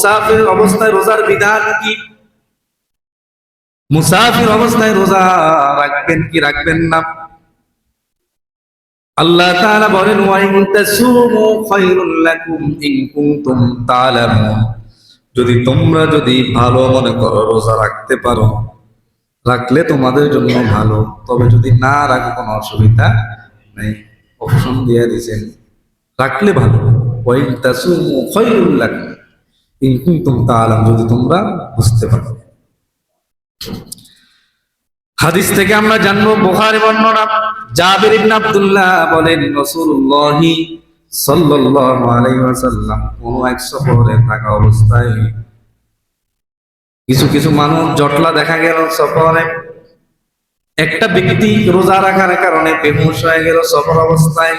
মুসাফির অবস্থায় রোজার বিধান কি? মুসাফির অবস্থায় রোজা রাখবেন কি রাখবেন না? আল্লাহ তাআলা বলেন, ওয়া ইন তাসুমু খায়রুল লাকুম ইন কুনতুম তা'লামুন। যদি ভালো মনে করো রোজা রাখতে পারো, রাখলে তোমাদের জন্য ভালো, তবে যদি না রাখো কোনো অসুবিধা নেই। অপশন দিয়ে দিয়েছেন, রাখলে ভালো। ওয়া ইন তাসুমু খায়রুল লাকুম ইন কুনতুম তা'লামুন, যদি তোমরা বুঝতে পারো। হাদিস থেকে আমরা জানবো, বুখারী বর্ণনা, জাবির ইবনে আব্দুল্লাহ বলেন, রাসূলুল্লাহ সাল্লাল্লাহু আলাইহি ওয়াসাল্লাম কোন এক সফরে থাকা অবস্থায় কিছু মানুষ জটলা দেখা গেল। সফরে একটা ব্যক্তি রোজা রাখার কারণে বেহুশ হয়ে গেল সফর অবস্থায়।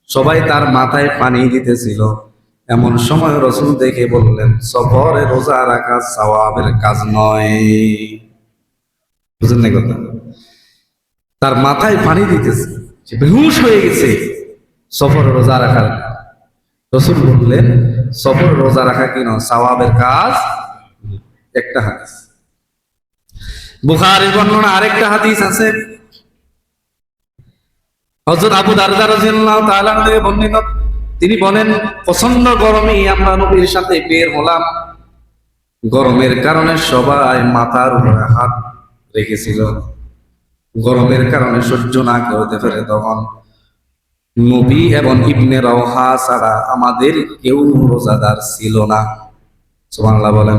সবাই তার মাথায় পানি দিতেছিল। এমন সময় রাসূল দেখে বললেন, সফরে রোজা রাখা সওয়াবের কাজ নয়। বুঝলেন না কথা? তার মাথায় পানি দিতেছে, সে বেহুশ হয়ে গেছে সফরে রোজা রাখার। রাসূল বললেন, সফরে রোজা রাখা কি নয়, সওয়াবের কাজ। একটা হাদিস। বুখারীর বর্ণনা আরেকটা হাদিস আছে, হযরত আবু দারদা রাদিয়াল্লাহু তাআলা থেকে বর্ণিত। তিনি বলেন, প্রচন্ড গরমে আমরা নবীর সাথে বের হলাম। গরমের কারণে সবাই মাথার উপরে হাত রেখেছিল। গরমের কারণে সহ্য না করতে পারে, তখন নবী এবং ইবনে রাওহা ছাড়া আমাদের কেউ রোজাদার ছিল না। সুবহানাল্লাহ বলেন।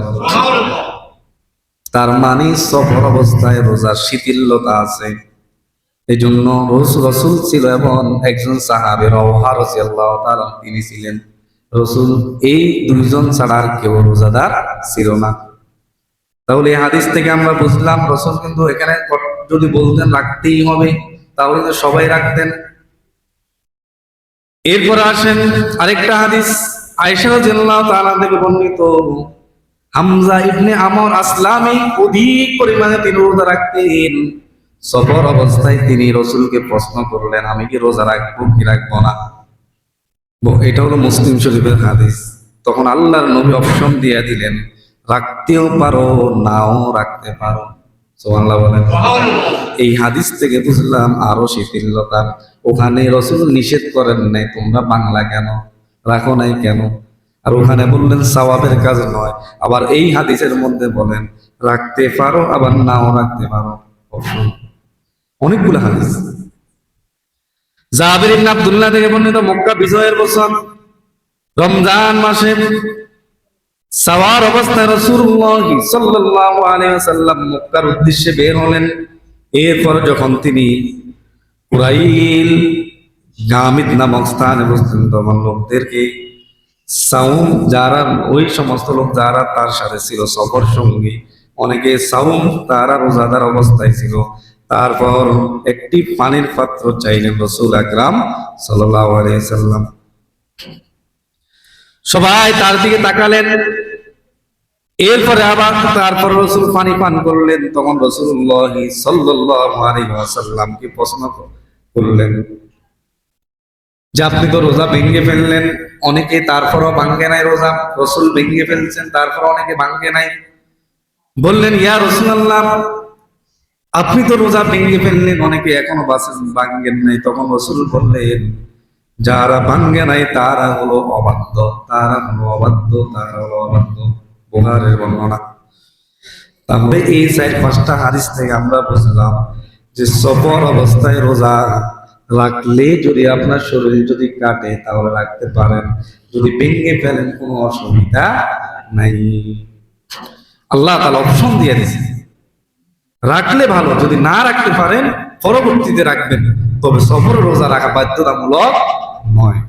তার মানে সফর অবস্থায় রোজার শিথিলতা আছে। এই জন্য রাসূল ছিল এবং একজন সাহাবী রাওহা রাদিয়াল্লাহু তাআলা তিনি ছিলেন। রাসূল এই দুইজন ছাড়া আর কেউ রোজাদার ছিল না। তাহলে এই হাদিস থেকে আমরা বুঝলাম, রাসূল কিন্তু এখানে যদি বলতেন রাখতেই হবে, তাহলে তো সবাই রাখতেন। এরপর আসেন আরেকটা হাদিস, আয়েশা রাদিয়াল্লাহু তাআলা থেকে বর্ণিত, হামজা ইবনে আমর আসলামী অধিক পরিমাণে তিনি রোজা রাখতেন। সফর অবস্থায় তিনি রাসূলকে প্রশ্ন করলেন, আমি কি রোজা রাখবো কি রাখবো না? এটা হলো মুসলিম শরীফের হাদিস। তখন আল্লাহর নবী অপশন দিয়ে দিলেন, রাখতেও পারো নাও রাখতে পারো। সুবহানাল্লাহ বলেন। এই হাদিস থেকে বুঝলাম আরো শিথিলতা। ওখানে রাসূল নিষেধ করেন নাই, তোমরা বাংলা কেন রাখো নাই কেন? আর ওখানে বললেন সওয়াবের কাজ নয়। আবার এই হাদিসের মধ্যে বলেন রাখতে পারো আবার নাও রাখতে পারো। অনেকগুলো হাদিস। জাবির ইবনে আব্দুল্লাহ থেকে বর্ণিত, মক্কা বিজয়ের বছর রমজান মাসে সাওয়ার অবস্থায় রাসূলুল্লাহ সাল্লাল্লাহু আলাইহি ওয়াসাল্লাম মক্কার উদ্দেশ্যে বের হলেন। এরপর যখন তিনি কুরাইল গামিদ নামক স্থানে বসলেন, তখন লোকদেরকে সাউম, যারা ওই সমস্ত লোক যারা তার সাথে ছিল সফর সঙ্গী, অনেকে সাউম তারা রোজাদার অবস্থায় ছিল। তারপর একটি পানির পাত্র চাইলেন রাসূল আকরাম সাল্লাল্লাহু আলাইহি ওয়াসাল্লাম। সবাই তার দিকে তাকালেন। এরপরে আবার তারপর রাসূল পানি পান করলেন। তখন রাসূলুল্লাহ সাল্লাল্লাহু আলাইহি ওয়াসাল্লামকে প্রশ্ন করলেন যে আপনি তো রোজা ভেঙে ফেললেন, অনেকে তারপরও ভাঙ্গে নাই রোজা। রাসূল ভেঙে ফেলছেন, তারপর অনেকে ভাঙ্গে নাই। বললেন, ইয়া রাসূলুল্লাহ, আপনি তো রোজা ভেঙে ফেললেন, অনেকে এখনো ভাঙ্গেন নাই। তখন রাসূল বললেন, যারা ভাঙ্গে নাই তারা হলো অবাধ্য, তারা হলো অবাধ্য, তারা হলো অবাধ্য। বুখারীর বর্ণনা। তাহলে এই ৪-৫টা হাদিস থেকে আমরা বুঝলাম যে সফর অবস্থায় রোজা রাখলে যদি আপনার শরীর যদি কাটে তাহলে রাখতে পারেন, যদি ভেঙে ফেলেন কোনো অসুবিধা নাই। আল্লাহ তাআলা অপশন দিয়ে দিয়েছে, রাখলে ভালো, যদি না রাখতে পারেন পরবর্তীতে রাখবেন, তবে সফর রোজা রাখা বাধ্যতামূলক নয়।